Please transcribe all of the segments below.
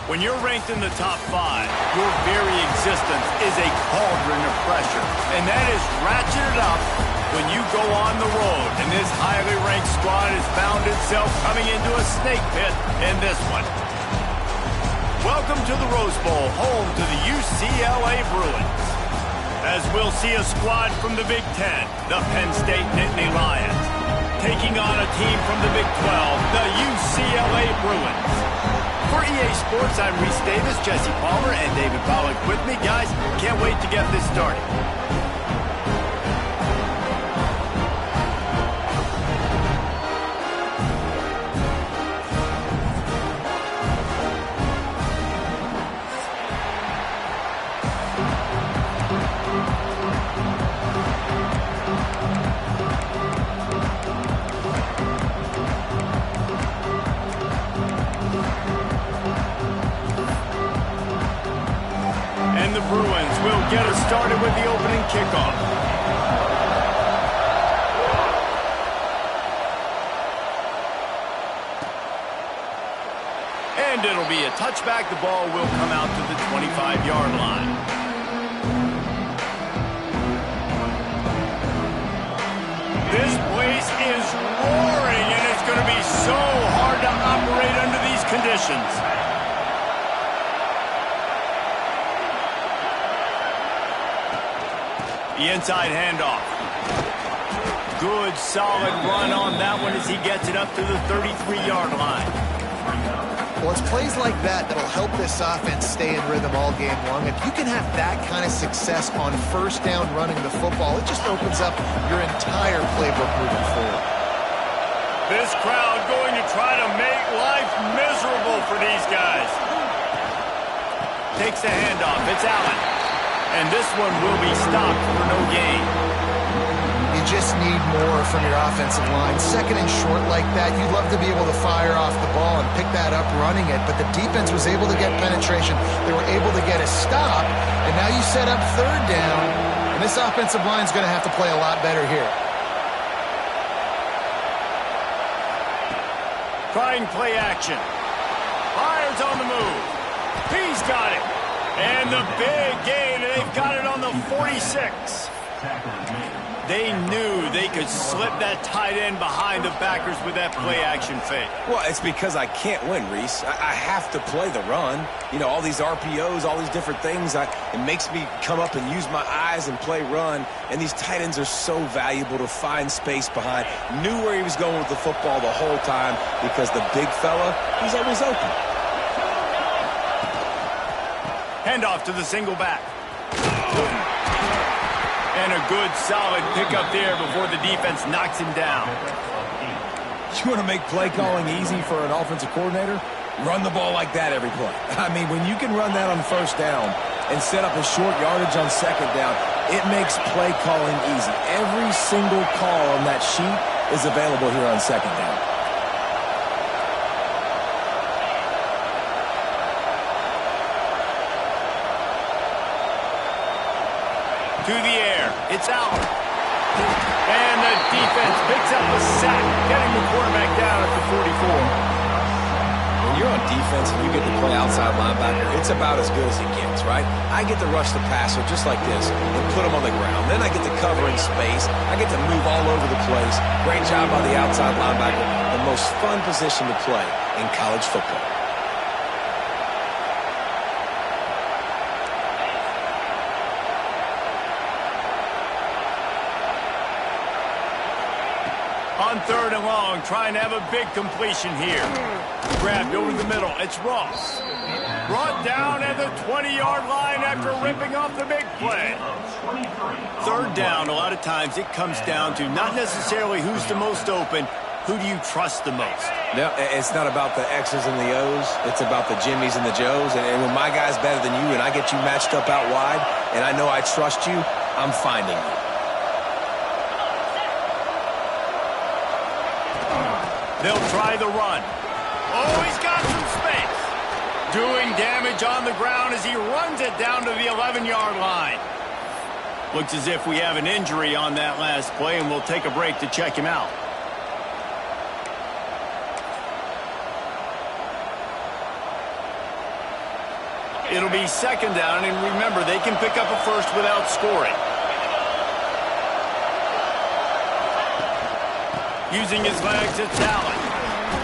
When you're ranked in the top 5, your very existence is a cauldron of pressure. And that is ratcheted up when you go on the road. And this highly ranked squad has found itself coming into a snake pit in this one. Welcome to the Rose Bowl, home to the UCLA Bruins. As we'll see a squad from the Big Ten, the Penn State Nittany Lions, taking on a team from the Big 12, the UCLA Bruins. For EA Sports, I'm Reese Davis, Jesse Palmer, and David Pollack with me. Guys, can't wait to get this started. The Bruins will get us started with the opening kickoff. And it'll be a touchback. The ball will come out to the 25-yard line. This place is roaring, and it's going to be so hard to operate under these conditions. The inside handoff. Good, solid run on that one as he gets it up to the 33-yard line. Well, it's plays like that that'll help this offense stay in rhythm all game long. If you can have that kind of success on first down running the football, it just opens up your entire playbook moving forward. This crowd going to try to make life miserable for these guys. Takes the handoff. It's Allen. And this one will be stopped for no gain. You just need more from your offensive line. Second and short like that, you'd love to be able to fire off the ball and pick that up running it, but the defense was able to get penetration. They were able to get a stop, and now you set up third down, and this offensive line is going to have to play a lot better here. Trying play action. Fires on the move. He's got it. And the big gain, and they've got it on the 46. They knew they could slip that tight end behind the backers with that play-action fake. Well, it's because I can't win, Reese. I have to play the run. You know, all these RPOs, all these different things, it makes me come up and use my eyes and play run. And these tight ends are so valuable to find space behind. Knew where he was going with the football the whole time because the big fella, he's always open. Handoff to the single back. And a good, solid pickup there before the defense knocks him down. You want to make play calling easy for an offensive coordinator? Run the ball like that every play. I mean, when you can run that on first down and set up a short yardage on second down, it makes play calling easy. Every single call on that sheet is available here on second down. To the air. It's out. And the defense picks up a sack, getting the quarterback down at the 44. When you're on defense and you get to play outside linebacker, it's about as good as it gets, right? I get to rush the passer just like this and put him on the ground. Then I get to cover in space. I get to move all over the place. Great job by the outside linebacker. The most fun position to play in college football. On third and long, trying to have a big completion here. Grabbed over the middle. It's Ross. Brought down at the 20-yard line after ripping off the big play. Third down, a lot of times it comes down to not necessarily who's the most open, who do you trust the most? No, it's not about the X's and the O's. It's about the Jimmies and the Joes. And when my guy's better than you and I get you matched up out wide and I know I trust you, I'm finding you. They'll try the run. Oh, he's got some space. Doing damage on the ground as he runs it down to the 11-yard line. Looks as if we have an injury on that last play, and we'll take a break to check him out. It'll be second down, and remember, they can pick up a first without scoring. Using his legs, it's Allen.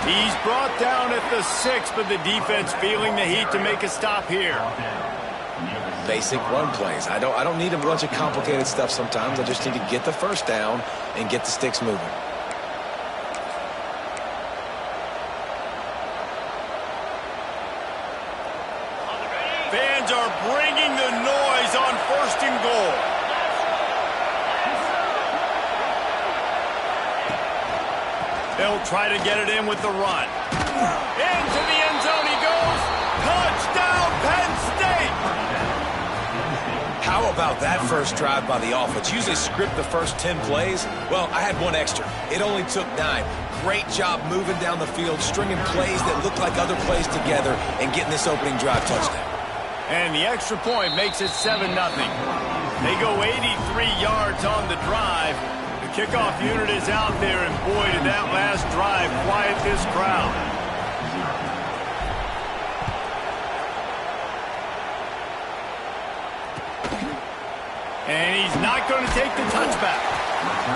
He's brought down at the 6, but the defense feeling the heat to make a stop here. Basic run plays. I don't need a bunch of complicated stuff sometimes. I just need to get the first down and get the sticks moving. Fans are bringing the noise on 1st and goal. They'll try to get it in with the run. Into the end zone he goes. Touchdown, Penn State! How about that first drive by the offense? Usually script the first 10 plays. Well, I had one extra. It only took 9. Great job moving down the field, stringing plays that look like other plays together, and getting this opening drive touchdown. And the extra point makes it 7-0. They go 83 yards on the drive. The kickoff unit is out there, and boy, did that last drive quiet this crowd. And he's not going to take the touchback.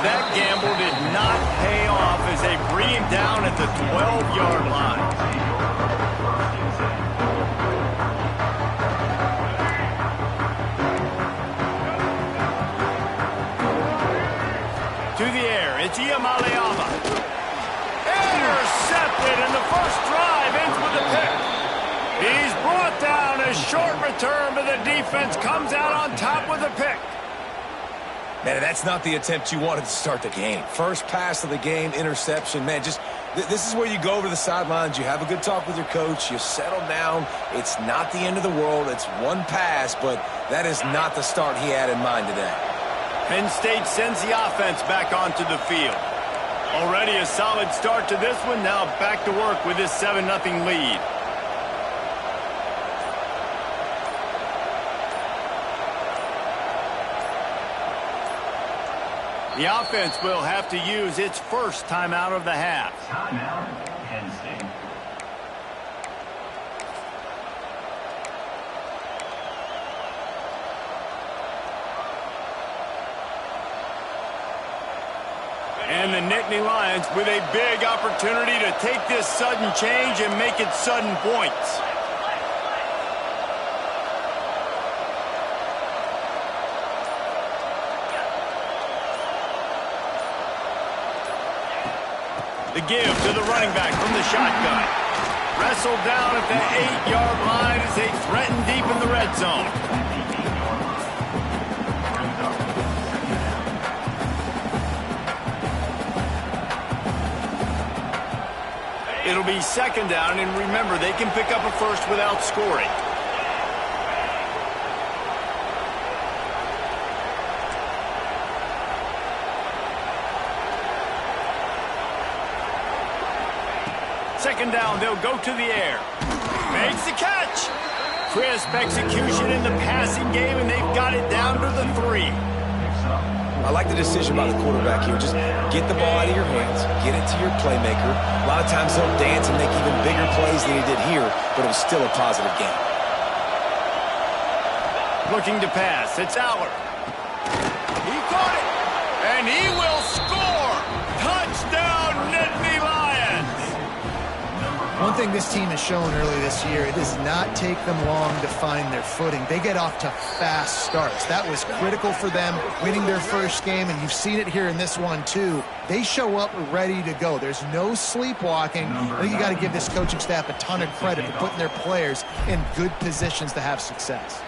That gamble did not pay off as they bring him down at the 12-yard line. To the air, it's Iamaleava. Intercepted, and the first drive ends with a pick. He's brought down, a short return, but the defense comes out on top with a pick. Man, that's not the attempt you wanted to start the game. First pass of the game, interception. Man, just this is where you go over to the sidelines. You have a good talk with your coach. You settle down. It's not the end of the world. It's one pass, but that is not the start he had in mind today. Penn State sends the offense back onto the field. Already a solid start to this one. Now back to work with this 7-0 lead. The offense will have to use its first timeout of the half. Timeout, Penn State. And the Nittany Lions with a big opportunity to take this sudden change and make it sudden points. The give to the running back from the shotgun. Wrestled down at the 8-yard line as they threaten deep in the red zone. It'll be second down, and remember, they can pick up a first without scoring. Second down, they'll go to the air. Makes the catch. Crisp execution in the passing game, and they've got it down to the 3. I like the decision by the quarterback here. Just get the ball out of your hands, get it to your playmaker. A lot of times he'll dance and make even bigger plays than he did here, but it was still a positive game. Looking to pass, it's Aller. He caught it, and he will score. Touchdown, Nittany Lions. One thing this team has shown early this year, it does not take them long to find their footing. They get off to fast starts. That was critical for them, winning their first game, and you've seen it here in this one too. They show up ready to go. There's no sleepwalking. I think you got to give this coaching staff a ton of credit for putting their players in good positions to have success.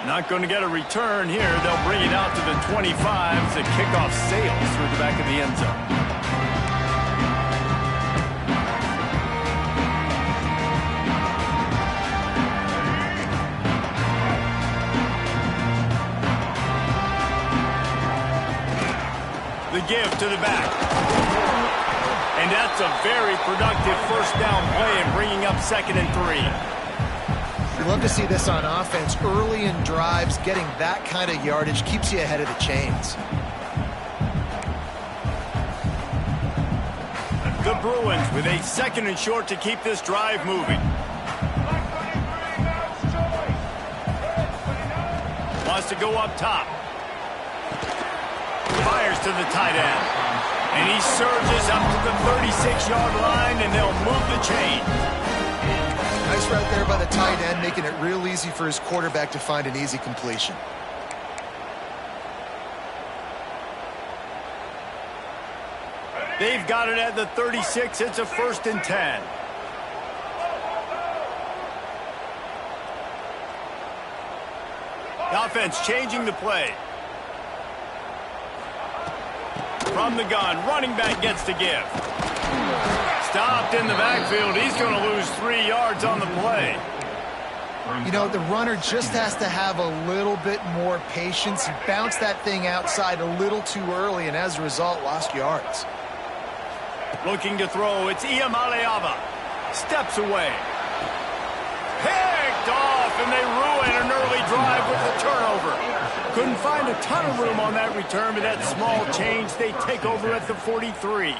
Not going to get a return here. They'll bring it out to the 25 as the kickoff sails through the back of the end zone. The give to the back. And that's a very productive first down play and bringing up 2nd and 3. You love to see this on offense. Early in drives, getting that kind of yardage keeps you ahead of the chains. The Bruins with a 2nd and short to keep this drive moving. Wants to go up top. Fires to the tight end. And he surges up to the 36-yard line, and they'll move the chain. Nice route there by the tight end, making it real easy for his quarterback to find an easy completion. They've got it at the 36. It's a 1st and 10. The offense changing the play. From the gun, running back gets to give. Stopped in the backfield. He's going to lose 3 yards on the play. You know, the runner just has to have a little bit more patience. He bounced that thing outside a little too early, and as a result, lost yards. Looking to throw, it's Iamaleava. Steps away. Picked off, and they ruin an early drive with the turnover. Couldn't find a ton of room on that return, but that small change, they take over at the 43.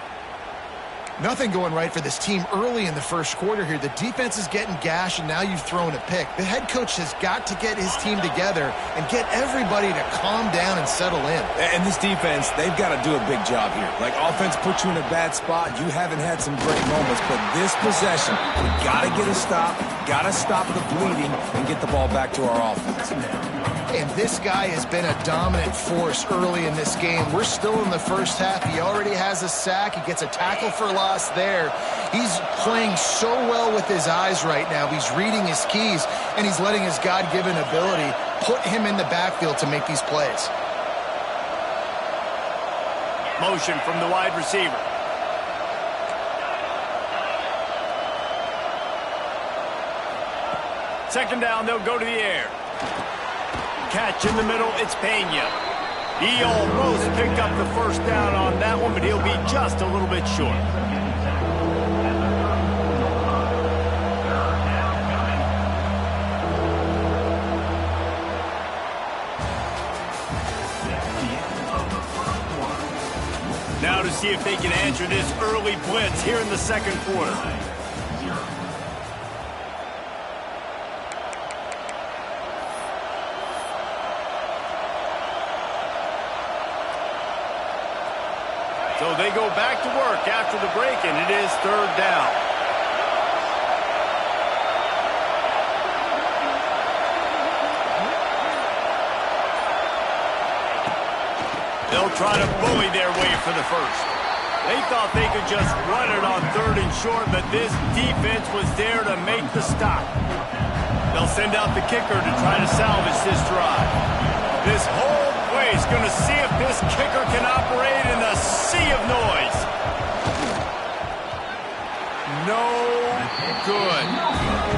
Nothing going right for this team early in the first quarter here. The defense is getting gashed, and now you've thrown a pick. The head coach has got to get his team together and get everybody to calm down and settle in. And this defense, they've got to do a big job here. Like, offense put you in a bad spot. You haven't had some great moments, but this possession, we got to get a stop, got to stop the bleeding, and get the ball back to our offense. And this guy has been a dominant force early in this game. We're still in the first half. He already has a sack. He gets a tackle for loss there. He's playing so well with his eyes right now. He's reading his keys, and he's letting his God-given ability put him in the backfield to make these plays. Motion from the wide receiver. Second down, they'll go to the air. Catch in the middle, it's Pena. He almost picked up the first down on that one, but he'll be just a little bit short. Now to see if they can answer this early blitz here in the second quarter. So they go back to work after the break, and it is 3rd down. They'll try to bully their way for the first. They thought they could just run it on 3rd and short, but this defense was there to make the stop. They'll send out the kicker to try to salvage this drive. This whole place going to see if this kicker can operate in the sea of noise. No good.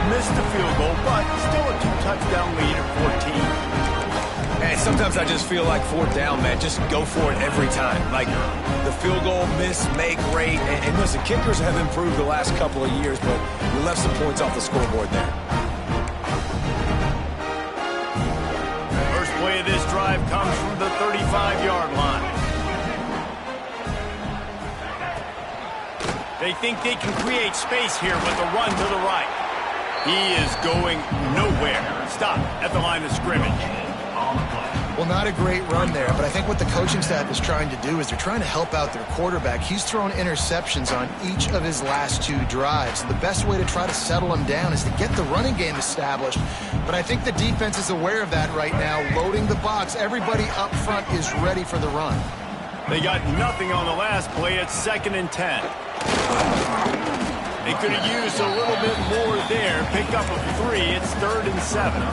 Missed the field goal, but still a 2-touchdown lead at 14. Hey, sometimes I just feel like 4th down, man. Just go for it every time. Like, the field goal, miss, make, rate. And listen, kickers have improved the last couple of years, but we left some points off the scoreboard there. Play of this drive comes from the 35-yard line. They think they can create space here with a run to the right. He is going nowhere. Stop at the line of scrimmage. Well, not a great run there, but I think what the coaching staff is trying to do is they're trying to help out their quarterback. He's thrown interceptions on each of his last 2 drives. The best way to try to settle him down is to get the running game established. But I think the defense is aware of that right now, loading the box. Everybody up front is ready for the run. They got nothing on the last play. It's 2nd and 10. They could have used a little bit more there. Pick up a 3. It's 3rd and 7.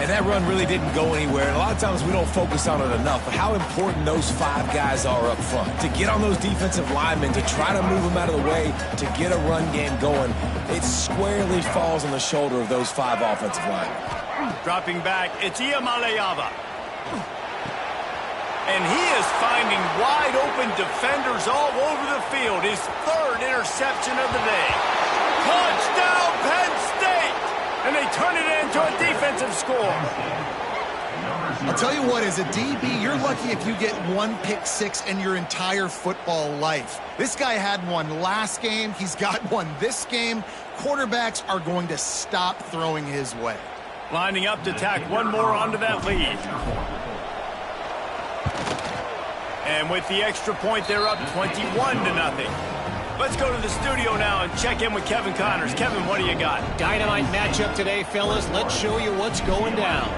And that run really didn't go anywhere. And a lot of times we don't focus on it enough, but how important those 5 guys are up front. To get on those defensive linemen, to try to move them out of the way, to get a run game going, it squarely falls on the shoulder of those 5 offensive linemen. Dropping back, it's Iamaleava. And he is finding wide open defenders all over the field. His 3rd interception of the day. Touchdown, Penn State! And they turn it into a defensive score. I'll tell you what, as a DB, you're lucky if you get 1 pick 6 in your entire football life. This guy had one last game. He's got one this game. Quarterbacks are going to stop throwing his way. Lining up to tack one more onto that lead. And with the extra point, they're up 21-0. Let's go to the studio now and check in with Kevin Connors. Kevin, what do you got? Dynamite matchup today, fellas. Let's show you what's going down.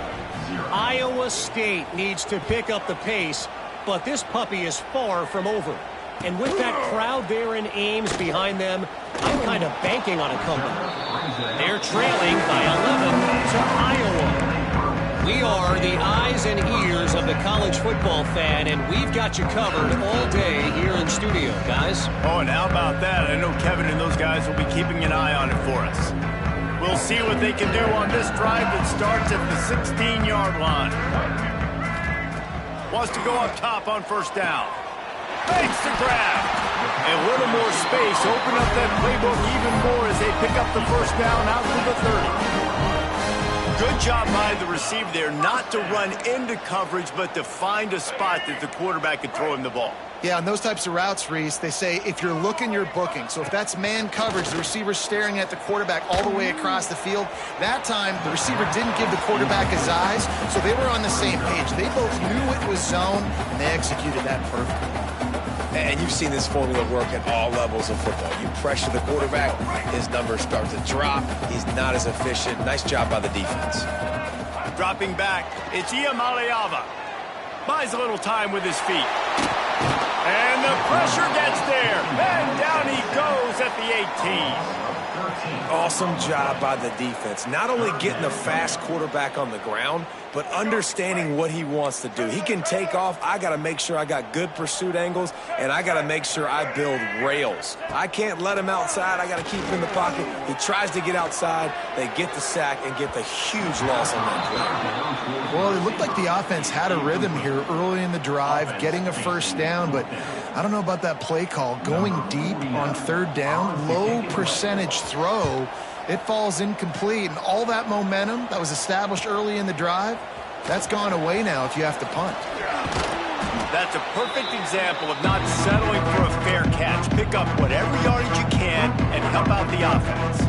Iowa State needs to pick up the pace, but this puppy is far from over. And with that crowd there in Ames behind them, I'm kind of banking on a comeback. They're trailing by 11 to Iowa. We are the eyes and ears of the college football fan, and we've got you covered all day here in studio, guys. Oh, and how about that? I know Kevin and those guys will be keeping an eye on it for us. We'll see what they can do on this drive that starts at the 16-yard line. Wants to go up top on first down. Makes the grab. And a little more space. Open up that playbook even more as they pick up the first down out to the 30. Good job by the receiver there not to run into coverage, but to find a spot that the quarterback could throw him the ball. Yeah, on those types of routes, Reese, they say if you're looking, you're booking. So if that's man coverage, the receiver's staring at the quarterback all the way across the field. That time, the receiver didn't give the quarterback his eyes, so they were on the same page. They both knew it was zone, and they executed that perfectly. And you've seen this formula work at all levels of football. You pressure the quarterback, his numbers start to drop. He's not as efficient. Nice job by the defense. Dropping back, it's Iamaleava. Buys a little time with his feet. And the pressure gets there. And down he goes at the 18. Awesome job by the defense. Not only getting a fast quarterback on the ground, but understanding what he wants to do. He can take off. I got to make sure I got good pursuit angles, and I got to make sure I build rails. I can't let him outside. I got to keep him in the pocket. He tries to get outside. They get the sack and get the huge loss on that play. Well, it looked like the offense had a rhythm here early in the drive, getting a first down, but I don't know about that play call. Going deep on third down, low percentage throw, it falls incomplete, and all that momentum that was established early in the drive, that's gone away now if you have to punt. That's a perfect example of not settling for a fair catch. Pick up whatever yardage you can and help out the offense.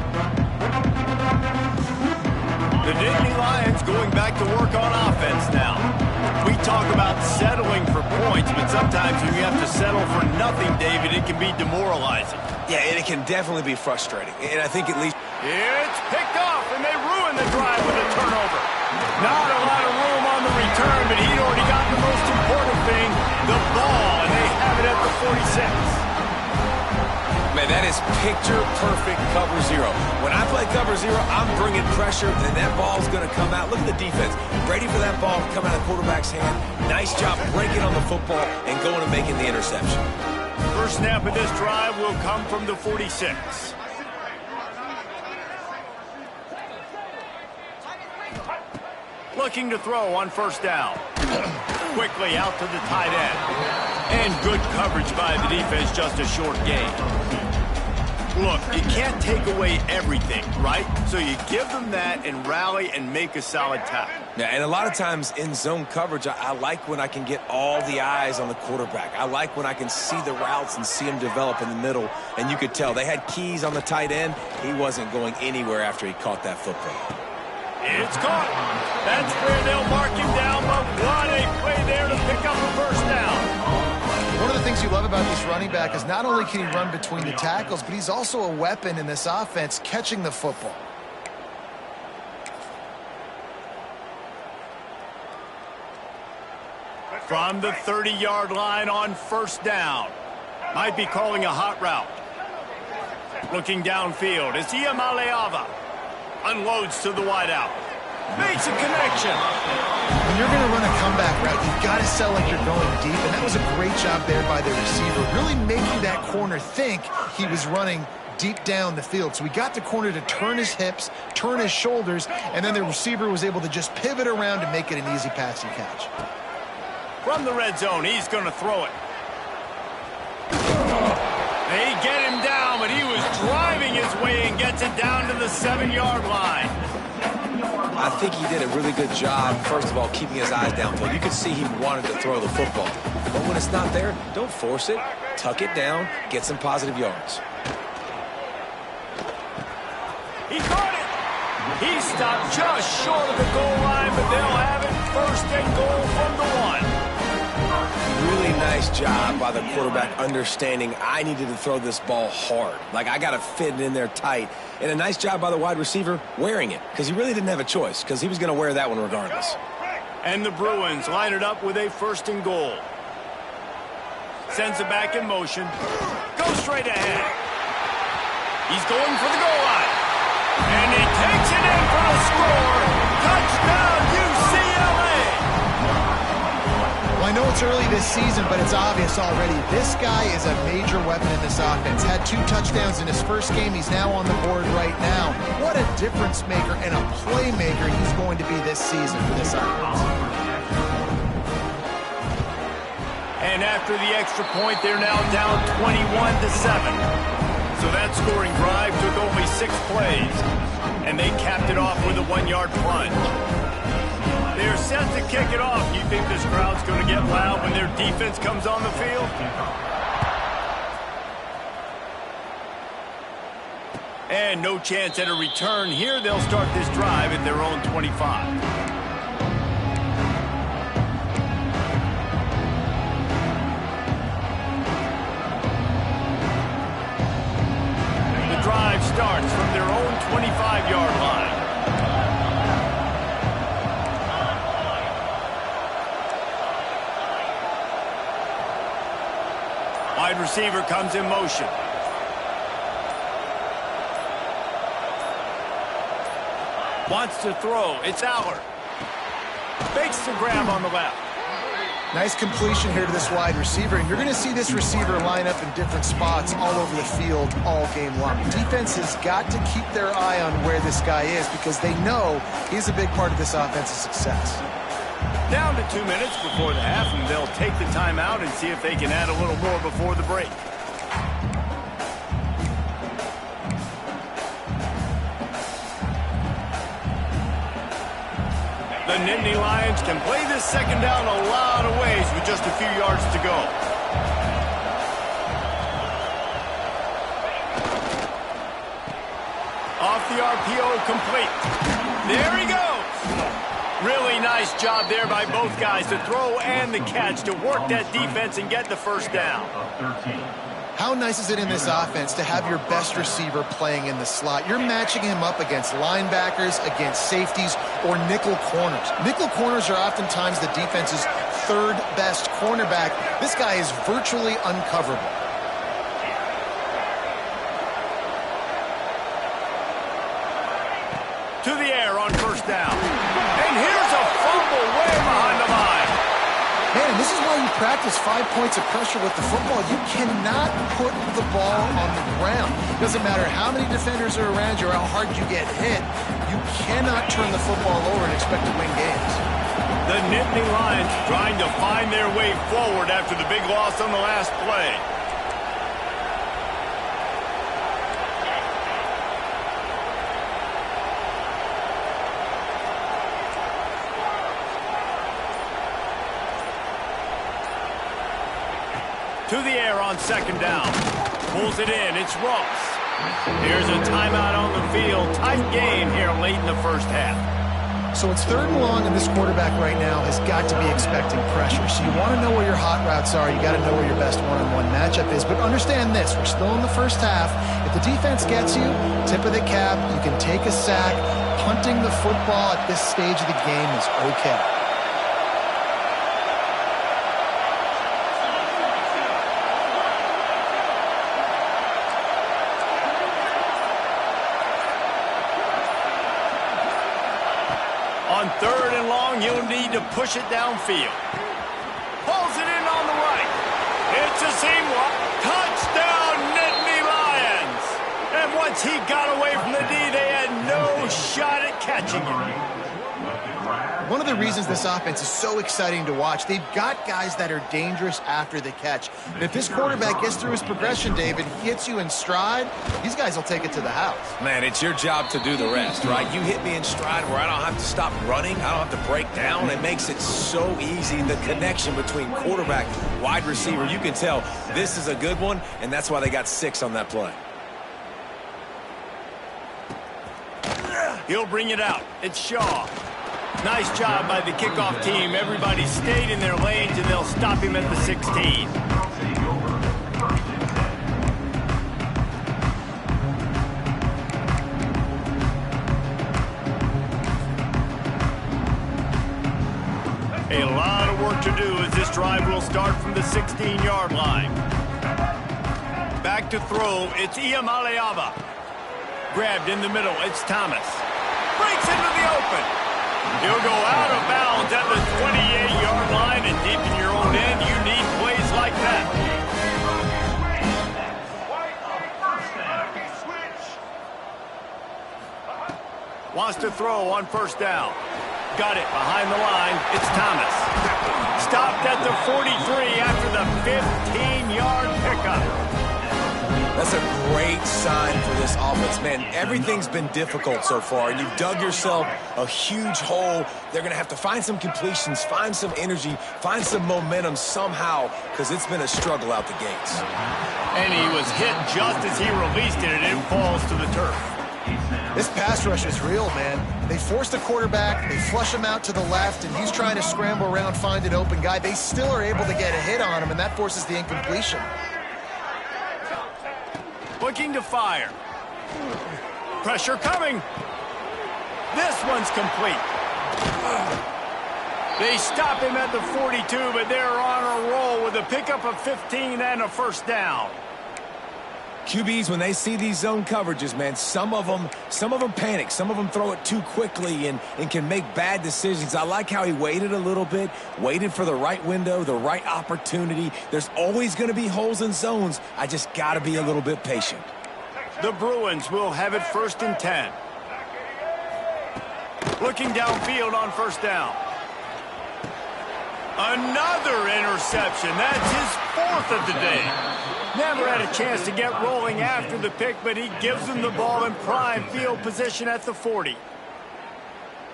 The Nittany Lions going back to work on offense now. We talk about settling for points, but sometimes when you have to settle for nothing, David, it can be demoralizing. Yeah, and it can definitely be frustrating. And I think at least... It's picked off, and they ruin the drive with a turnover. Not a lot of room on the return, but he'd already got the most important thing, the ball, and they have it at the 46. Man, that is picture-perfect cover zero. When I play cover zero, I'm bringing pressure, and that ball's going to come out. Look at the defense. Ready for that ball to come out of the quarterback's hand. Nice job breaking on the football and going and making the interception. First snap of this drive will come from the 46. Looking to throw on first down. Quickly out to the tight end. And good coverage by the defense, just a short gain. Look, you can't take away everything, right? So you give them that and rally and make a solid tackle. Yeah, and a lot of times in zone coverage, I like when I can get all the eyes on the quarterback. I like when I can see the routes and see them develop in the middle. And you could tell they had keys on the tight end. He wasn't going anywhere after he caught that football. It's caught. That's where they'll mark him down, but what a play there to pick up the first down. One of the things you love about this running back is not only can he run between the tackles, but he's also a weapon in this offense catching the football. From the 30-yard line on first down. Might be calling a hot route. Looking downfield, it's Iamaleava. Unloads to the wideout. Makes a connection. When you're going to run a comeback route, you've got to sell like you're going deep, and that was a great job there by the receiver, really making that corner think he was running deep down the field. So he got the corner to turn his hips, turn his shoulders, and then the receiver was able to just pivot around and make it an easy passing catch. From the red zone, he's going to throw it. They get him down, but he was driving his way and gets it down to the 7-yard line. I think he did a really good job, first of all, keeping his eyes downfield. You could see he wanted to throw the football. But when it's not there, don't force it. Tuck it down, get some positive yards. He caught it. He stopped just short of the goal line, but they'll have it first and goal from the 1. Really nice job by the quarterback understanding I needed to throw this ball hard. Like, I got to fit it in there tight. And a nice job by the wide receiver wearing it, because he really didn't have a choice, because he was going to wear that one regardless. And the Bruins line it up with a first and goal. Sends it back in motion. Goes straight ahead. He's going for the goal line. And he takes it in for a score. Touchdown, UCLA! Well, I know it's early this season, but it's obvious already. This guy is a major weapon in this offense. Had 2 touchdowns in his first game. He's now on the board right now. What a difference maker and a playmaker he's going to be this season for this offense. And after the extra point, they're now down 21-7. So that scoring drive took only 6 plays, and they capped it off with a 1-yard plunge. They're set to kick it off. You think this crowd's going to get loud when their defense comes on the field? And no chance at a return here. They'll start this drive at their own 25. Drive starts from their own 25-yard line. Wide receiver comes in motion. Wants to throw. It's Aller. Fakes the grab on the left. Nice completion here to this wide receiver. And you're going to see this receiver line up in different spots all over the field all game long. Defense has got to keep their eye on where this guy is because they know he's a big part of this offense's success. Down to 2 minutes before the half, and they'll take the timeout and see if they can add a little more before the break. The Nittany Lions can play this second down a lot of ways with just a few yards to go. Off the RPO, complete. There he goes. Really nice job there by both guys, the throw and the catch, to work that defense and get the first down. How nice is it in this offense to have your best receiver playing in the slot? You're matching him up against linebackers, against safeties, or nickel corners. Nickel corners are oftentimes the defense's 3rd best cornerback. This guy is virtually uncoverable. To the air on first down. And here's a fumble way behind the line. Man, this is why you practice 5 points of pressure with the football. You cannot put the ball on the ground. Doesn't matter how many defenders are around you or how hard you get hit. You cannot turn the football over and expect to win games. The Nittany Lions trying to find their way forward after the big loss on the last play. To the air on second down. Pulls it in. It's Ross. Here's a timeout on the field. Tight game here late in the first half. So it's 3rd and long, and this quarterback right now has got to be expecting pressure. So you want to know where your hot routes are. You got to know where your best one-on-one matchup is. But understand this. We're still in the first half. If the defense gets you, tip of the cap, you can take a sack. Punting the football at this stage of the game is okay. On 3rd and long, you'll need to push it downfield. Pulls it in on the right. It's a seam walk. Touchdown, Nittany Lions. And once he got away from the D, they had no shot at catching him. One of the reasons this offense is so exciting to watch, they've got guys that are dangerous after the catch. And if this quarterback gets through his progression, David, he hits you in stride, these guys will take it to the house. Man, it's your job to do the rest, right? You hit me in stride where I don't have to stop running. I don't have to break down. It makes it so easy. The connection between quarterback, wide receiver, you can tell this is a good one, and that's why they got 6 on that play. He'll bring it out. It's Shaw. Nice job by the kickoff team. Everybody stayed in their lanes, and they'll stop him at the 16. A lot of work to do as this drive will start from the 16-yard line. Back to throw, it's Iamaleava. Grabbed in the middle, it's Thomas. Breaks into the open. He'll go out of bounds at the 28-yard line, and deep in your own end, you need plays like that. Wants to throw on first down. Got it behind the line. It's Thomas. Stopped at the 43 after the 15-yard pickup. That's a great sign for this offense, man. Everything's been difficult so far, and you've dug yourself a huge hole. They're going to have to find some completions, find some energy, find some momentum somehow, because it's been a struggle out the gates. And he was hit just as he released it, and it falls to the turf. This pass rush is real, man. They force the quarterback, they flush him out to the left, and he's trying to scramble around, find an open guy. They still are able to get a hit on him, and that forces the incompletion. Looking to fire. Pressure coming. This one's complete. They stop him at the 42, but they're on a roll with a pickup of 15 and a first down. QBs, when they see these zone coverages, man, some of them panic. Some of them throw it too quickly and can make bad decisions. I like how he waited a little bit, waited for the right window, the right opportunity. There's always going to be holes in zones. I just got to be a little bit patient. The Bruins will have it 1st and 10. Looking downfield on first down. Another interception. That's his 4th of the day. Never had a chance to get rolling after the pick, but he gives them the ball in prime field position at the 40.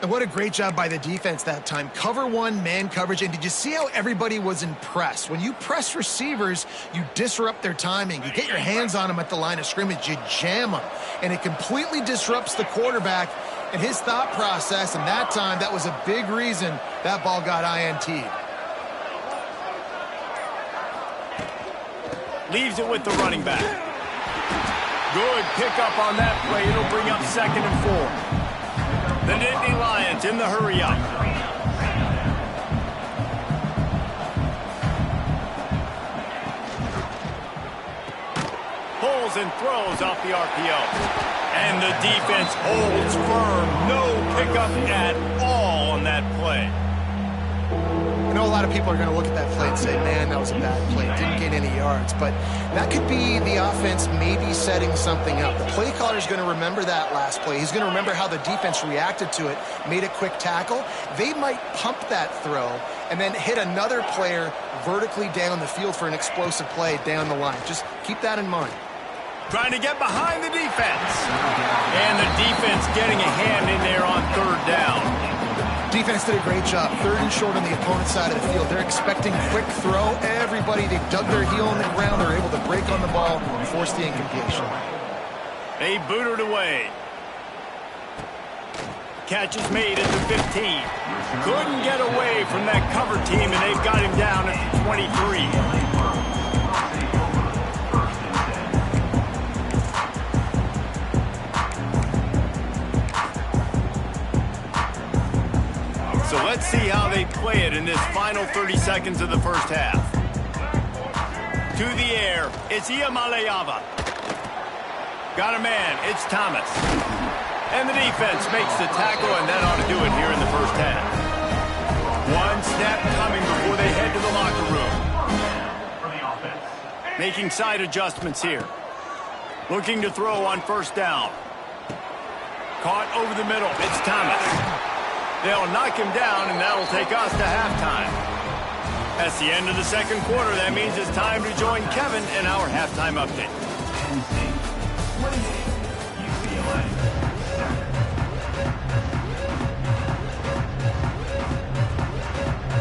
And what a great job by the defense that time. Cover one, man coverage. And did you see how everybody was impressed? When you press receivers, you disrupt their timing. You get your hands on them at the line of scrimmage. You jam them. And it completely disrupts the quarterback and his thought process. And that time, that was a big reason that ball got INT'd. Leaves it with the running back. Good pickup on that play. It'll bring up 2nd and 4. The Nittany Lions in the hurry up. Pulls and throws off the RPO. And the defense holds firm. No pickup at all on that play. I know a lot of people are going to look at that play and say, man, that was a bad play. Didn't gain any yards. But that could be the offense maybe setting something up. The play caller is going to remember that last play. He's going to remember how the defense reacted to it, made a quick tackle. They might pump that throw and then hit another player vertically down the field for an explosive play down the line. Just keep that in mind. Trying to get behind the defense. And the defense getting a hand in there on 3rd down. Defense did a great job. 3rd and short on the opponent's side of the field. They're expecting quick throw. Everybody, they've dug their heel in the ground. They're able to break on the ball and force the incompletion. They boot it away. Catch is made at the 15. Couldn't get away from that cover team, and they've got him down at the 23. So let's see how they play it in this final 30 seconds of the first half. To the air, it's Iamaleava. Got a man, it's Thomas. And the defense makes the tackle, and that ought to do it here in the first half. One snap coming before they head to the locker room. Making side adjustments here. Looking to throw on first down. Caught over the middle, it's Thomas. They'll knock him down, and that'll take us to halftime. That's the end of the 2nd quarter. That means it's time to join Kevin in our halftime update.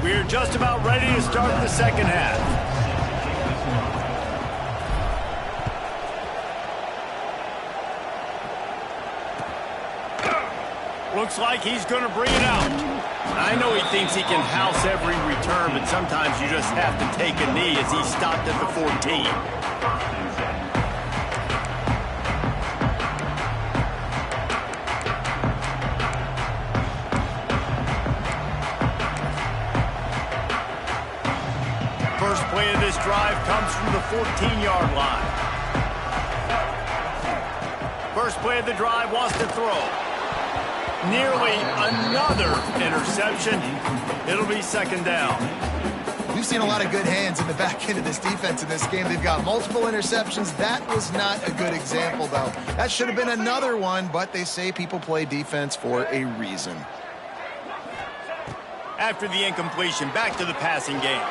We're just about ready to start the 2nd half. Looks like he's going to bring it out. I know he thinks he can house every return, but sometimes you just have to take a knee as he stopped at the 14. First play of this drive comes from the 14-yard line. First play of the drive wants to throw. Nearly another interception. It'll be second down. We've seen a lot of good hands in the back end of this defense in this game. They've got multiple interceptions. That was not a good example, though. That should have been another one, but they say people play defense for a reason. After the incompletion, back to the passing game.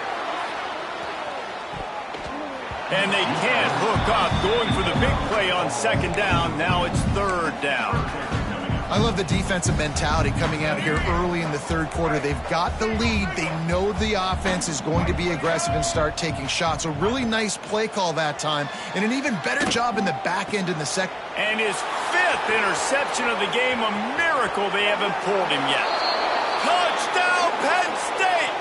And they can't hook up, going for the big play on second down. Now it's third down. I love the defensive mentality coming out here early in the third quarter. They've got the lead. They know the offense is going to be aggressive and start taking shots. A really nice play call that time, and an even better job in the back end in the second. And his 5th interception of the game, a miracle they haven't pulled him yet. Touchdown, Penn State!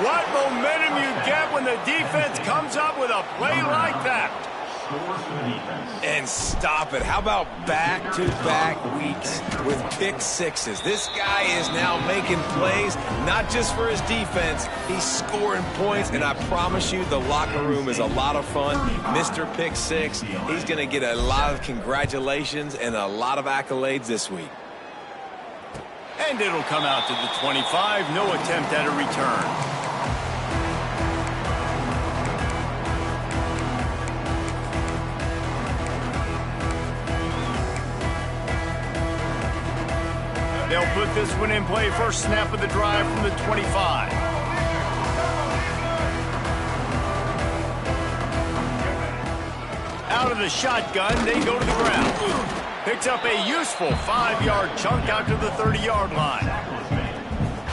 What momentum you get when the defense comes up with a play like that. And stop it. How about back-to-back weeks with pick sixes? This guy is now making plays, not just for his defense. He's scoring points, and I promise you the locker room is a lot of fun. Mr. Pick Six, he's going to get a lot of congratulations and a lot of accolades this week. And it'll come out to the 25. No attempt at a return. They'll put this one in play. First snap of the drive from the 25. Out of the shotgun, they go to the ground. Picks up a useful 5-yard chunk out to the 30-yard line.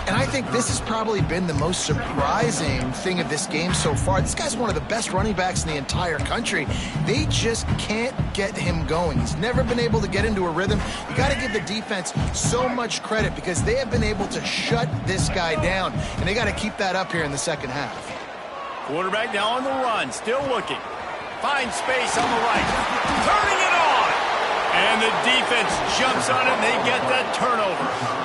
And I think this has probably been the most surprising thing of this game so far. This guy's one of the best running backs in the entire country. They just can't get him going. He's never been able to get into a rhythm. You got to give the defense so much credit because they have been able to shut this guy down, and they got to keep that up here in the second half. Quarterback now on the run, still looking. Finds space on the right. Turning it on! And the defense jumps on it, and they get that turnover.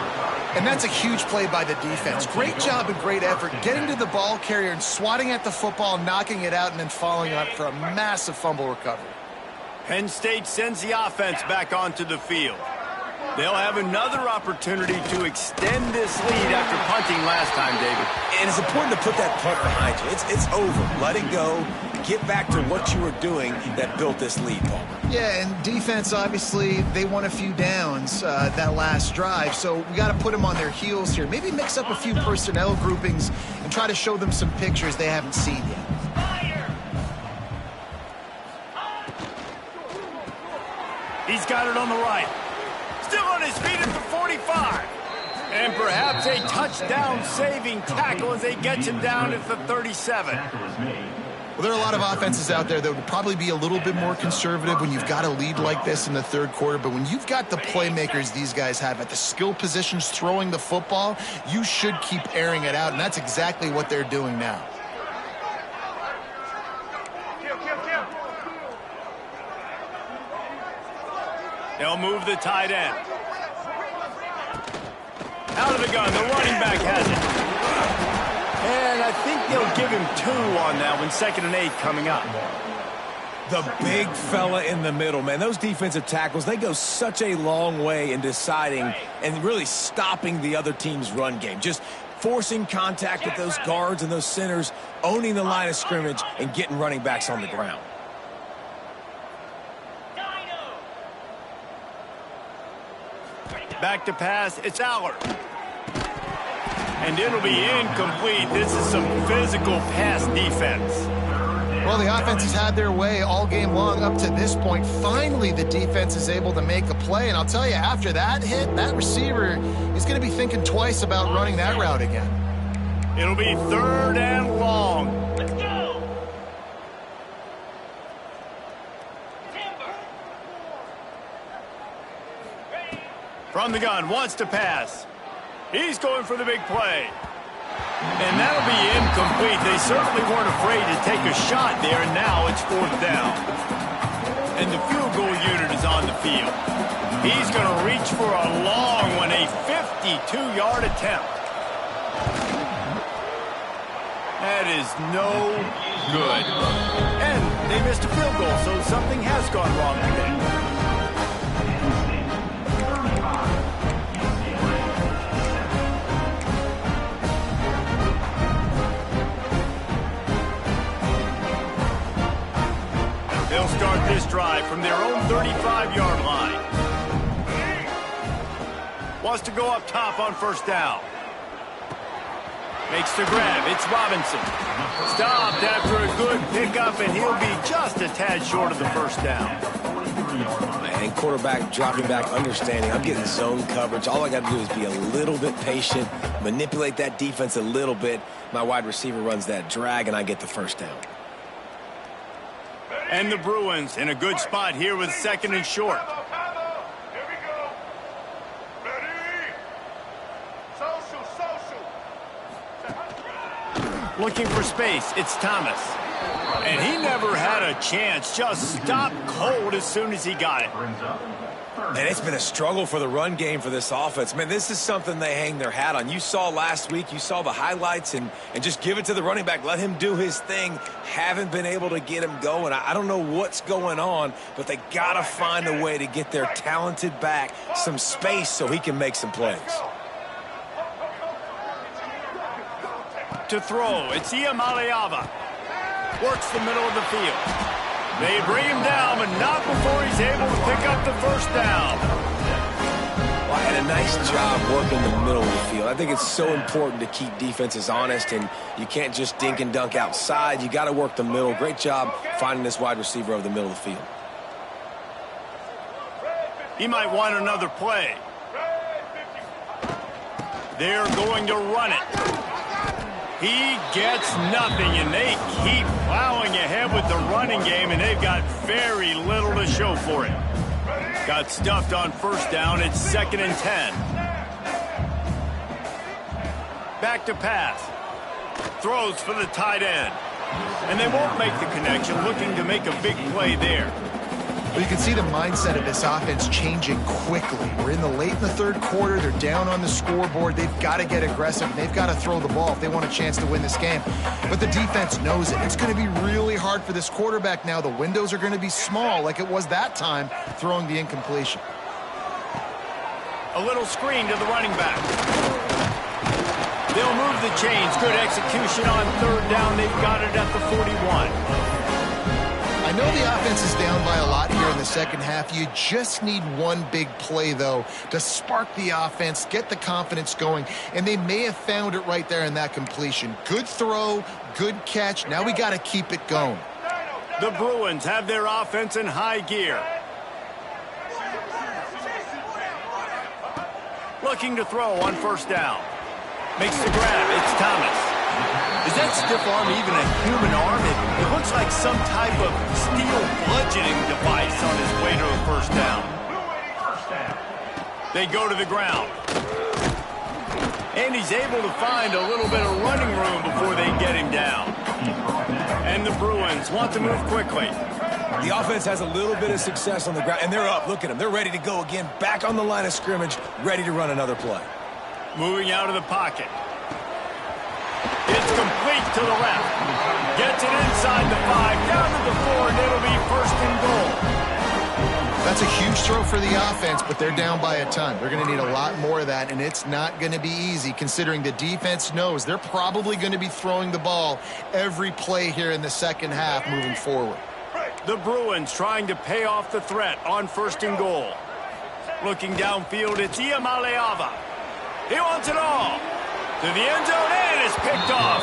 And that's a huge play by the defense. Great job and great effort getting to the ball carrier and swatting at the football, knocking it out, and then following up for a massive fumble recovery. Penn State sends the offense back onto the field. They'll have another opportunity to extend this lead after punting last time, David. And it's important to put that punt behind you. It's over. Let it go. Get back to what you were doing that built this lead, Paul. Yeah, and defense, obviously, they won a few downs that last drive, so we got to put them on their heels here. Maybe mix up a few personnel groupings and try to show them some pictures they haven't seen yet. He's got it on the right. Still on his feet at the 45. And perhaps a touchdown-saving tackle as they get him down at the 37. Well, there are a lot of offenses out there that would probably be a little bit more conservative when you've got a lead like this in the third quarter. But when you've got the playmakers these guys have at the skill positions throwing the football, you should keep airing it out. And that's exactly what they're doing now. They'll move the tight end. Out of the gun, the running back has it. And I think they'll give him 2 on that one. 2nd and 8 coming up. The big fella in the middle, man. Those defensive tackles, they go such a long way in deciding and really stopping the other team's run game. Just forcing contact with those guards and those centers, owning the line of scrimmage, and getting running backs on the ground. Back to pass, it's Aller. And it'll be incomplete. This is some physical pass defense. Well, the offense has had their way all game long up to this point. Finally, the defense is able to make a play. And I'll tell you, after that hit, that receiver is going to be thinking twice about running that route again. It'll be 3rd and long. Let's go! From the gun, wants to pass. He's going for the big play. And that'll be incomplete. They certainly weren't afraid to take a shot there, and now it's 4th down. And the field goal unit is on the field. He's going to reach for a long one, a 52-yard attempt. That is no good. And they missed a field goal, so something has gone wrong today. They'll start this drive from their own 35-yard line. Wants to go up top on 1st down. Makes the grab. It's Robinson. Stopped after a good pickup, and he'll be just a tad short of the 1st down. And quarterback dropping back, understanding I'm getting zone coverage. All I got to do is be a little bit patient, manipulate that defense a little bit. My wide receiver runs that drag, and I get the 1st down. And the Bruins in a good spot here with 2nd and short. Looking for space, it's Thomas. And he never had a chance, just stopped cold as soon as he got it. And it's been a struggle for the run game for this offense. Man, this is something they hang their hat on. You saw last week, you saw the highlights, and just give it to the running back. Let him do his thing. Haven't been able to get him going. I don't know what's going on, but they got to find a way to get their talented back some space so he can make some plays. To throw, it's Iamaleava. Works the middle of the field. They bring him down, but not before he's able to pick up the 1st down. Well, and a nice job working the middle of the field. I think it's so important to keep defenses honest, and you can't just dink and dunk outside. You got to work the middle. Great job finding this wide receiver over the middle of the field. He might want another play. They're going to run it. He gets nothing, and they keep plowing ahead with the running game, and they've got very little to show for it. Got stuffed on 1st down. It's 2nd and 10. Back to pass. Throws for the tight end. And they won't make the connection, looking to make a big play there. Well, you can see the mindset of this offense changing quickly. We're in the 3rd quarter. They're down on the scoreboard. They've got to get aggressive. They've got to throw the ball if they want a chance to win this game. But the defense knows it. It's going to be really hard for this quarterback now. The windows are going to be small like it was that time throwing the incompletion. A little screen to the running back. They'll move the chains. Good execution on 3rd down. They've got it at the 41. I know the offense is down by a lot here in the 2nd half. You just need one big play, though, to spark the offense, get the confidence going, and they may have found it right there in that completion. Good throw, good catch. Now we got to keep it going. The Bruins have their offense in high gear. Looking to throw on 1st down. Makes the grab. It's Thomas. Is that stiff arm even a human arm? It looks like some type of steel bludgeoning device on his way to a 1st down. They go to the ground. And he's able to find a little bit of running room before they get him down. And the Bruins want to move quickly. The offense has a little bit of success on the ground, and they're up. Look at them. They're ready to go again. Back on the line of scrimmage, ready to run another play. Moving out of the pocket. It's complete to the left. Gets it inside the 5, down to the 4, and it'll be 1st and goal. That's a huge throw for the offense, but they're down by a ton. They're going to need a lot more of that, and it's not going to be easy considering the defense knows they're probably going to be throwing the ball every play here in the 2nd half moving forward. The Bruins trying to pay off the threat on 1st and goal. Looking downfield, it's Iamaleava. He wants it all. To the end zone, and it's picked off.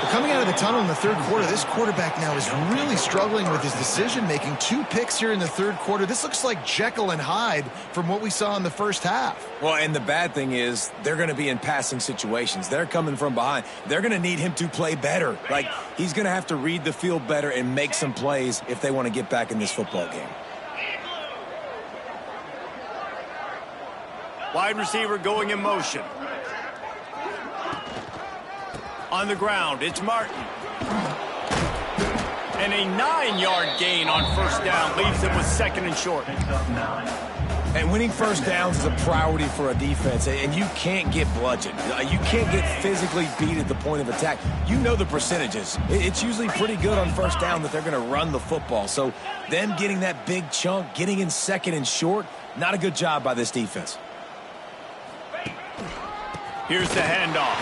Coming out of the tunnel in the 3rd quarter, this quarterback now is really struggling with his decision-making. 2 picks here in the 3rd quarter. This looks like Jekyll and Hyde from what we saw in the 1st half. Well, and the bad thing is they're going to be in passing situations. They're coming from behind. They're going to need him to play better. Like, he's going to have to read the field better and make some plays if they want to get back in this football game. Wide receiver going in motion. On the ground, it's Martin. And a 9-yard gain on first down leaves them with second and short. And winning first downs is a priority for a defense, and you can't get bludgeoned. You can't get physically beat at the point of attack. You know the percentages. It's usually pretty good on first down that they're going to run the football. So them getting that big chunk, getting in second and short, not a good job by this defense. Here's the handoff.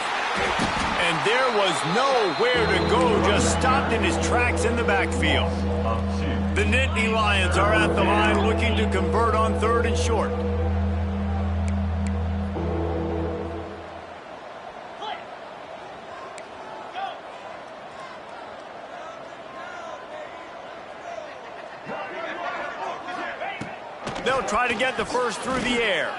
And there was nowhere to go, just stopped in his tracks in the backfield. The Nittany Lions are at the line looking to convert on third and short. They'll try to get the first through the air.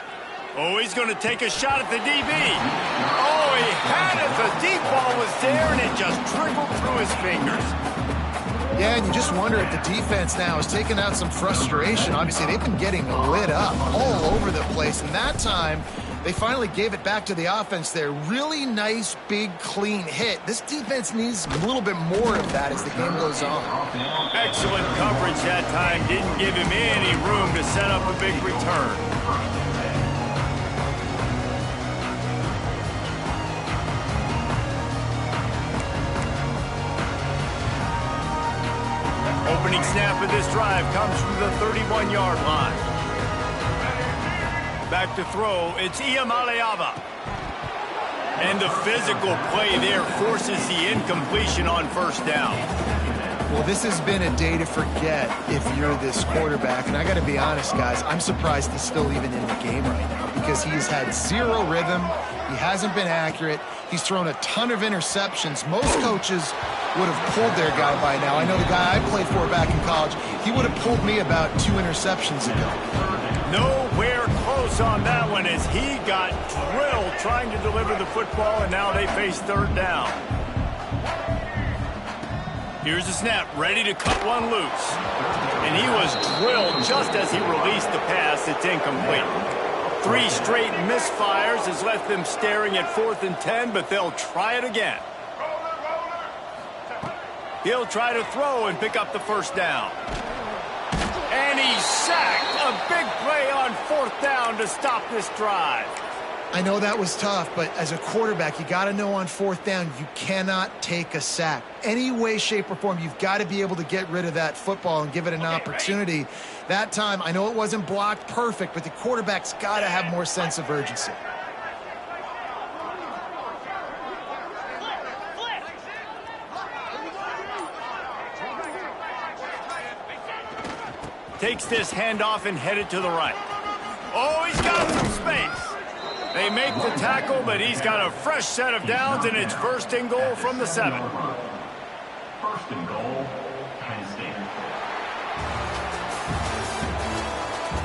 Oh, he's going to take a shot at the DB. Oh, he had it. The deep ball was there, and it just trickled through his fingers. Yeah, and you just wonder if the defense now is taking out some frustration. Obviously, they've been getting lit up all over the place, and that time they finally gave it back to the offense there. Really nice, big, clean hit. This defense needs a little bit more of that as the game goes on. Excellent coverage that time. Didn't give him any room to set up a big return. Opening snap of this drive comes from the 31-yard line. Back to throw, it's Iamaleava. And the physical play there forces the incompletion on first down. Well, this has been a day to forget if you're this quarterback. And I got to be honest, guys, I'm surprised he's still even in the game right now because he has had zero rhythm. He hasn't been accurate. He's thrown a ton of interceptions. Most coaches would have pulled their guy by now. I know the guy I played for back in college, he would have pulled me about 2 interceptions ago. Nowhere close on that one as he got drilled trying to deliver the football, and now they face third down. Here's the snap, ready to cut one loose. And he was drilled just as he released the pass. It's incomplete. 3 straight misfires has left them staring at 4th and 10, but they'll try it again. He'll try to throw and pick up the first down. And he's sacked. A big play on 4th down to stop this drive. I know that was tough, but as a quarterback, you got to know on 4th down, you cannot take a sack. Any way, shape, or form, you've got to be able to get rid of that football and give it an opportunity. That time, I know it wasn't blocked perfect, but the quarterback's got to have more sense of urgency. Takes this handoff and headed to the right. Oh, he's got some space. They make the tackle, but he's got a fresh set of downs, and it's 1st and goal from the 7. 1st and goal, Penn State.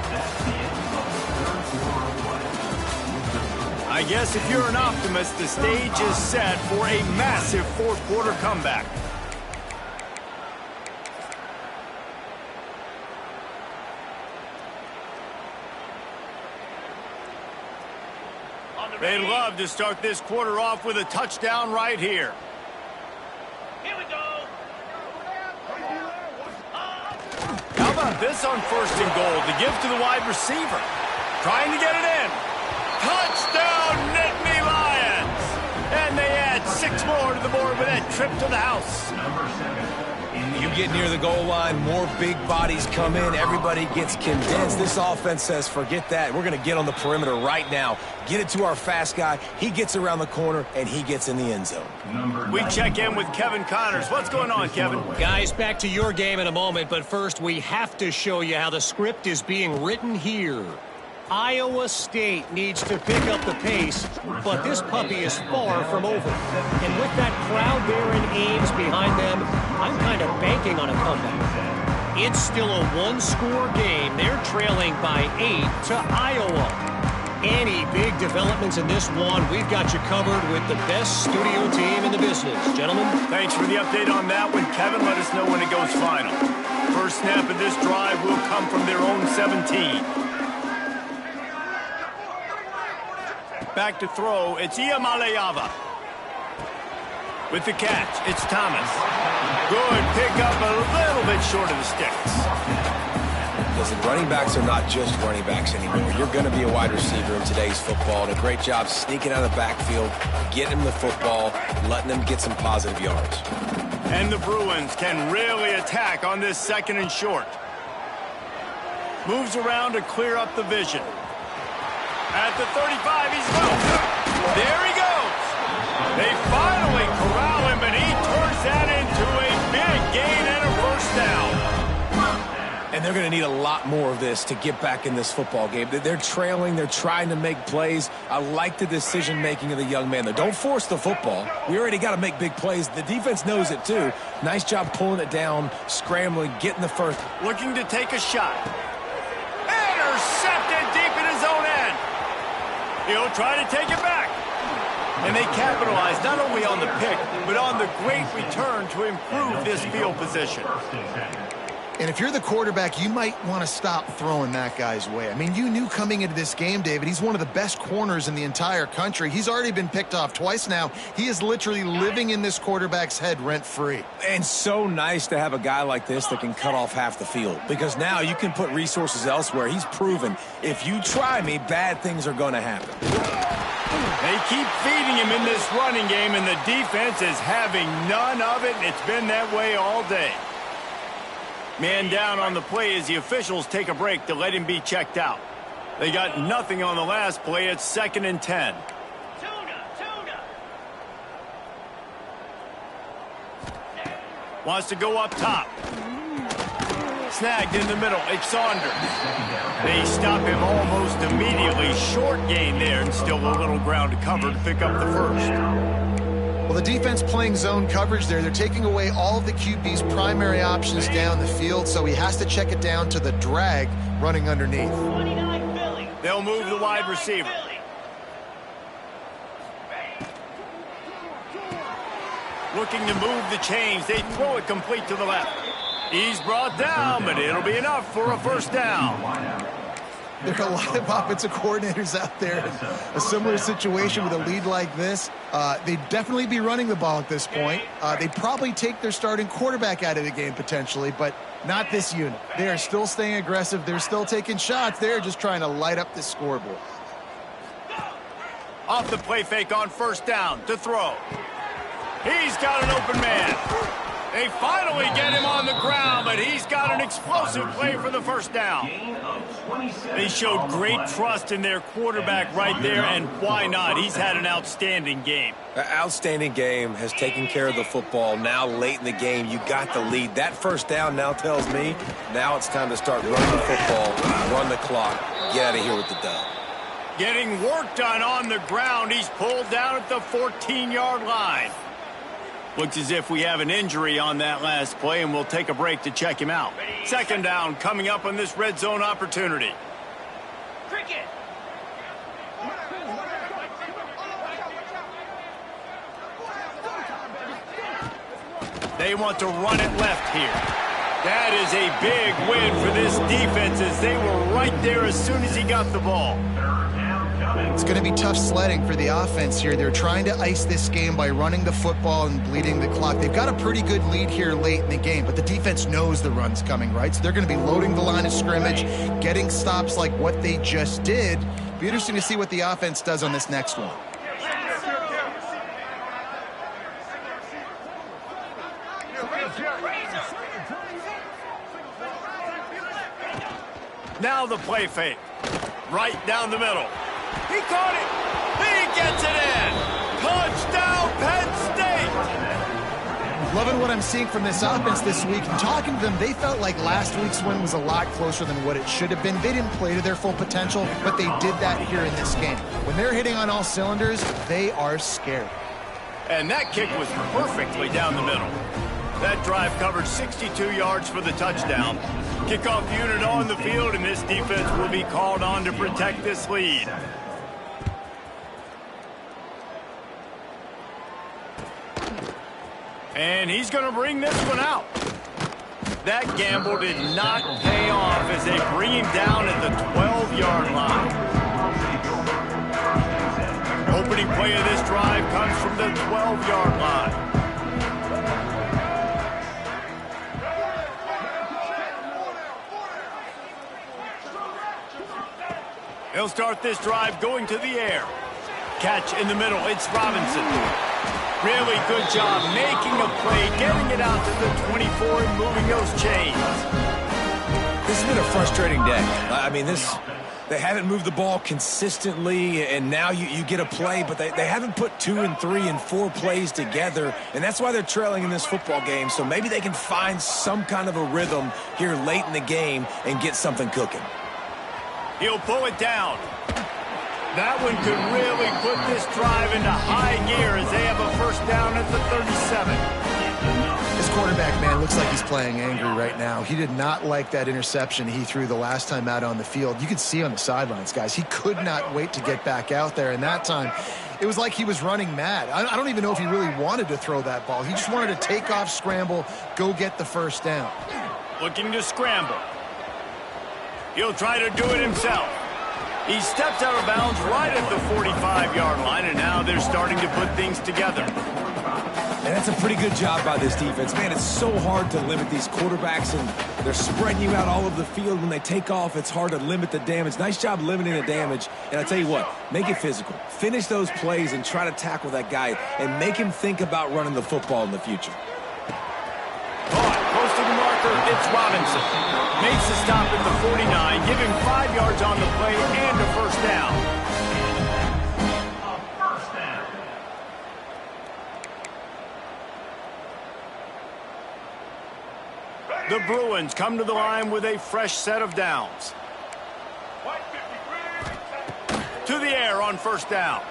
That's the end of the 3rd quarter of play. I guess if you're an optimist, the stage is set for a massive 4th quarter comeback. They'd love to start this quarter off with a touchdown right here. Here we go. How about this on 1st and goal to give to the wide receiver? Trying to get it in. Touchdown, Nittany Lions! And they add 6 more to the board with that trip to the house. Number 7. You get near the goal line, more big bodies come in, everybody gets condensed. This offense says, forget that. We're going to get on the perimeter right now. Get it to our fast guy. He gets around the corner, and he gets in the end zone. We check in with Kevin Connors. What's going on, Kevin? Guys, back to your game in a moment, but first we have to show you how the script is being written here. Iowa State needs to pick up the pace, but this puppy is far from over. And with that crowd there in Ames behind them, I'm kind of banking on a comeback. It's still a 1-score game. They're trailing by 8 to Iowa. Any big developments in this one, we've got you covered with the best studio team in the business. Gentlemen? Thanks for the update on that one, Kevin. Let us know when it goes final. First snap of this drive will come from their own 17. Back to throw, it's Iamaleava. With the catch, it's Thomas. Good pick up a little bit short of the sticks. Listen, running backs are not just running backs anymore. You're going to be a wide receiver in today's football. And a great job sneaking out of the backfield, getting him the football, letting them get some positive yards. And the Bruins can really attack on this 2nd and short. Moves around to clear up the vision. At the 35, he's low. There he goes. They finally corral him, and he turns that into a big gain and a first down. And they're going to need a lot more of this to get back in this football game. They're trailing. They're trying to make plays. I like the decision-making of the young man, though. Don't force the football. We already got to make big plays. The defense knows it, too. Nice job pulling it down, scrambling, getting the first. Looking to take a shot. Intercepted deep in his own end. He'll try to take it back. And they capitalize not only on the pick, but on the great return to improve this field position. And if you're the quarterback, you might want to stop throwing that guy's way. I mean, you knew coming into this game, David, he's one of the best corners in the entire country. He's already been picked off twice now. He is literally living in this quarterback's head rent-free. And so nice to have a guy like this that can cut off half the field. Because now you can put resources elsewhere. He's proven, if you try me, bad things are going to happen. They keep feeding him in this running game, and the defense is having none of it, and it's been that way all day. Man down on the play as the officials take a break to let him be checked out. They got nothing on the last play. It's 2nd and 10. Wants to go up top. Snagged in the middle. It's Saunders. They stop him almost immediately. Short gain there, and still a little ground to cover to pick up the first. Well, the defense playing zone coverage there. They're taking away all of the QB's primary options down the field, so he has to check it down to the drag running underneath. They'll move the wide receiver. Looking to move the chains. They throw it complete to the left. He's brought down, but it'll be enough for a first down. There are a lot of offensive coordinators out there in a similar situation with a lead like this. They'd definitely be running the ball at this point. They'd probably take their starting quarterback out of the game potentially, but not this unit. They are still staying aggressive. They're still taking shots. They're just trying to light up the scoreboard. Off the play fake on first down to throw. He's got an open man. They finally get him on the ground, but he's got an explosive play for the first down. They showed great trust in their quarterback right there, and why not? He's had an outstanding game. An outstanding game, has taken care of the football. Now late in the game, you got the lead. That first down now tells me now it's time to start running the football, run the clock, get out of here with the dub. Getting work done on the ground. He's pulled down at the 14-yard line. Looks as if we have an injury on that last play, and we'll take a break to check him out. Second down coming up on this red zone opportunity. Cricket. They want to run it left here. That is a big win for this defense as they were right there as soon as he got the ball. It's going to be tough sledding for the offense here. They're trying to ice this game by running the football and bleeding the clock. They've got a pretty good lead here late in the game, but the defense knows the run's coming, right? So they're going to be loading the line of scrimmage, getting stops like what they just did. Be interesting to see what the offense does on this next one. Now the play fake. Right down the middle. He caught it. He gets it in. Touchdown, Penn State. Loving what I'm seeing from this offense this week. And talking to them, they felt like last week's win was a lot closer than what it should have been. They didn't play to their full potential, but they did that here in this game. When they're hitting on all cylinders, they are scared. And that kick was perfectly down the middle. That drive covered 62 yards for the touchdown. Kickoff unit on the field, and this defense will be called on to protect this lead. And he's going to bring this one out. That gamble did not pay off as they bring him down at the 12-yard line. Opening play of this drive comes from the 12-yard line. He'll start this drive going to the air. Catch in the middle. It's Robinson. Really good job making a play, getting it out to the 24 and moving those chains. This has been a frustrating day. I mean, they haven't moved the ball consistently, and now you get a play, but they haven't put 2 and 3 and 4 plays together, and that's why they're trailing in this football game. So maybe they can find some kind of a rhythm here late in the game and get something cooking. He'll pull it down. That one could really put this drive into high gear as they have a first down at the 37. This quarterback, man, looks like he's playing angry right now. He did not like that interception he threw the last time out on the field. You could see on the sidelines, guys, he could not wait to get back out there. And that time, it was like he was running mad. I don't even know if he really wanted to throw that ball. He just wanted to take off, scramble, go get the first down. Looking to scramble. He'll try to do it himself. He steps out of bounds right at the 45-yard line, and now they're starting to put things together. And that's a pretty good job by this defense. Man, it's so hard to limit these quarterbacks, and they're spreading you out all over the field. When they take off, it's hard to limit the damage. Nice job limiting the damage. And I tell you what, make it physical. Finish those plays and try to tackle that guy and make him think about running the football in the future. Close to the marker, it's Robinson. Makes the stop at the 49, giving 5 yards on the play and a first down. The Bruins come to the line with a fresh set of downs. To the air on first down.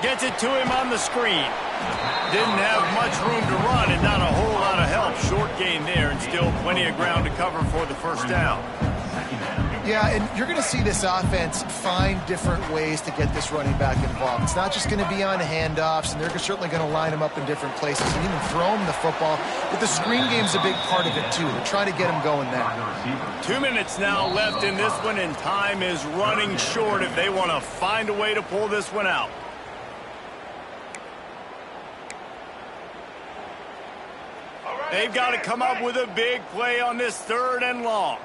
Gets it to him on the screen. Didn't have much room to run and not a whole lot of help. Short gain there and still plenty of ground to cover for the first down. Yeah, and you're going to see this offense find different ways to get this running back involved. It's not just going to be on handoffs, and they're certainly going to line him up in different places and even throw him the football. But the screen game's a big part of it, too. They're trying to get him going there. 2 minutes now left in this one, and time is running short if they want to find a way to pull this one out. They've got to come up with a big play on this 3rd and long.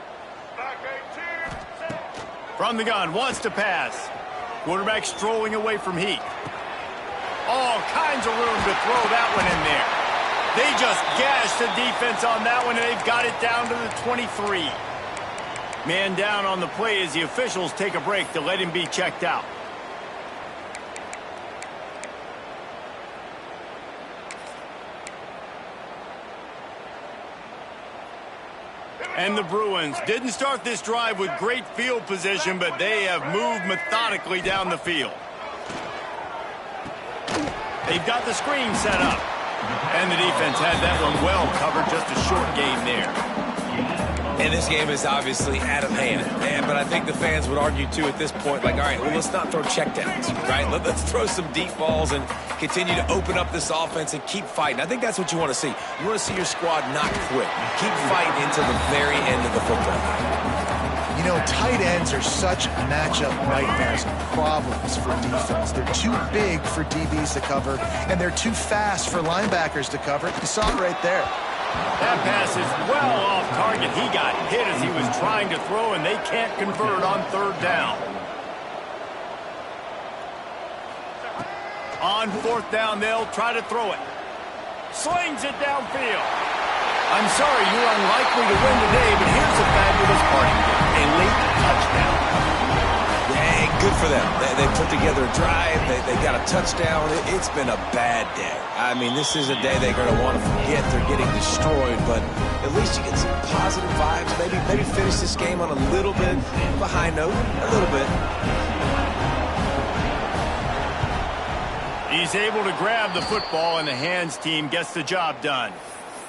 From the gun, wants to pass. Quarterback strolling away from Heat. All kinds of room to throw that one in there. They just gashed the defense on that one, and they've got it down to the 23. Man down on the play as the officials take a break to let him be checked out. And the Bruins didn't start this drive with great field position, but they have moved methodically down the field. They've got the screen set up. And the defense had that one well covered, just a short gain there. And this game is obviously out of hand. But I think the fans would argue, too, at this point, like, all right, well, let's not throw checkdowns, right? Let's throw some deep balls and continue to open up this offense and keep fighting. I think that's what you want to see. You want to see your squad not quit. Keep fighting until the very end of the football game. You know, tight ends are such matchup nightmares and problems for defense. They're too big for DBs to cover, and they're too fast for linebackers to cover. You saw it right there. That pass is well off target. He got hit as he was trying to throw, and they can't convert on 3rd down. On 4th down, they'll try to throw it. Slings it downfield. I'm sorry you're unlikely to win today, but here's a fabulous parting gift. A late touchdown. Hey, good for them. They put together a drive. They got a touchdown. It's been a bad day. I mean, this is a day they're going to want to forget. They're getting destroyed, but at least you get some positive vibes. Maybe finish this game on a little bit of a high note. A little bit. He's able to grab the football, and the hands team gets the job done.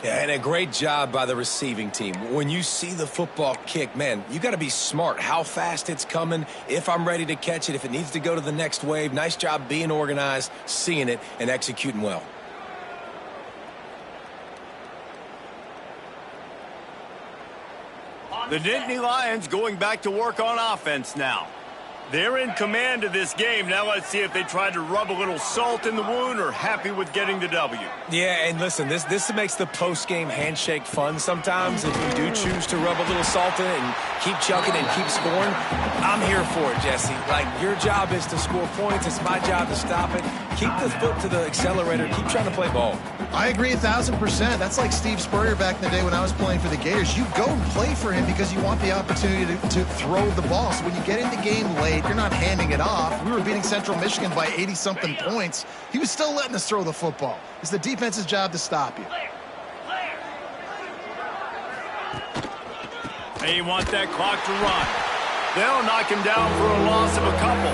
Yeah, and a great job by the receiving team. When you see the football kick, man, you got to be smart how fast it's coming, if I'm ready to catch it, if it needs to go to the next wave. Nice job being organized, seeing it, and executing well. The Nittany Lions going back to work on offense now. They're in command of this game. Now let's see if they try to rub a little salt in the wound or happy with getting the W. Yeah, and listen, this makes the post-game handshake fun sometimes. If you do choose to rub a little salt in it and keep chucking and keep scoring, I'm here for it, Jesse. Like, your job is to score points. It's my job to stop it. Keep the foot to the accelerator. Keep trying to play ball. I agree 1,000%. That's like Steve Spurrier back in the day when I was playing for the Gators. You go and play for him because you want the opportunity to throw the ball. So when you get in the game late, you're not handing it off. We were beating Central Michigan by 80-something points. He was still letting us throw the football. It's the defense's job to stop you. They want that clock to run. They'll knock him down for a loss of a couple.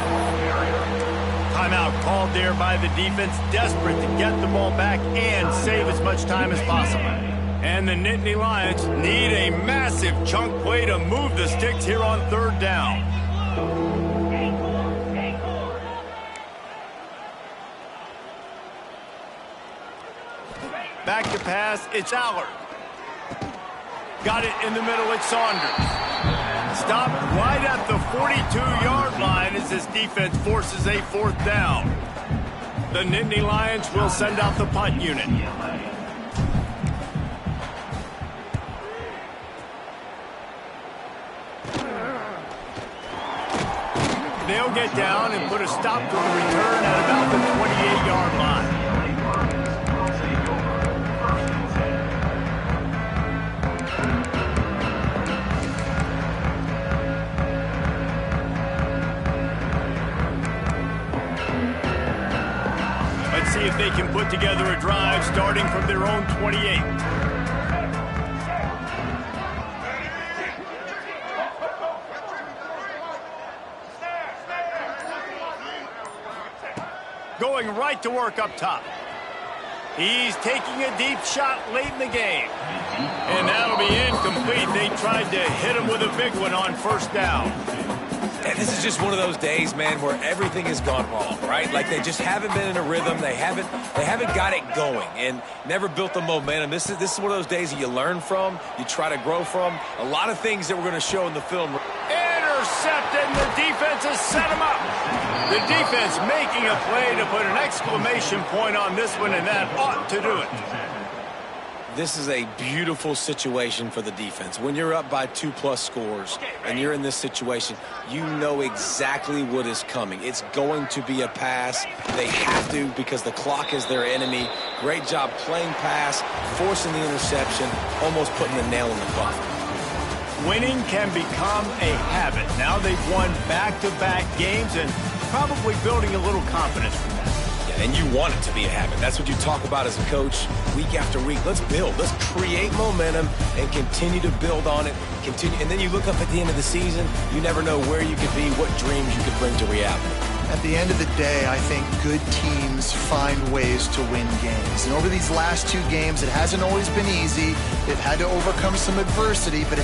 Timeout called there by the defense, desperate to get the ball back and save as much time as possible. And the Nittany Lions need a massive chunk play to move the sticks here on third down. Back to pass, it's Allard. Got it in the middle, it's Saunders. Stopped right at the 42-yard line as this defense forces a fourth down. The Nittany Lions will send out the punt unit. They'll get down and put a stop to the return at about the 28-yard line. See if they can put together a drive starting from their own 28. Going right to work up top. He's taking a deep shot late in the game. And that'll be incomplete. They tried to hit him with a big one on first down. And this is just one of those days, man, where everything has gone wrong, right? Like they just haven't been in a rhythm. They haven't got it going and never built the momentum. This is one of those days that you learn from, you try to grow from. A lot of things that we're going to show in the film. Intercepted, and the defense has set him up. The defense making a play to put an exclamation point on this one, and that ought to do it. This is a beautiful situation for the defense. When you're up by 2+ scores and you're in this situation, you know exactly what is coming. It's going to be a pass. They have to because the clock is their enemy. Great job playing pass, forcing the interception, almost putting the nail in the coffin. Winning can become a habit. Now they've won back-to-back games and probably building a little confidence from that. And you want it to be a habit. That's what you talk about as a coach week after week. Let's build. Let's create momentum and continue to build on it. And then you look up at the end of the season, you never know where you could be, what dreams you could bring to reality. At the end of the day, I think good teams find ways to win games. And over these last two games, it hasn't always been easy. They've had to overcome some adversity, but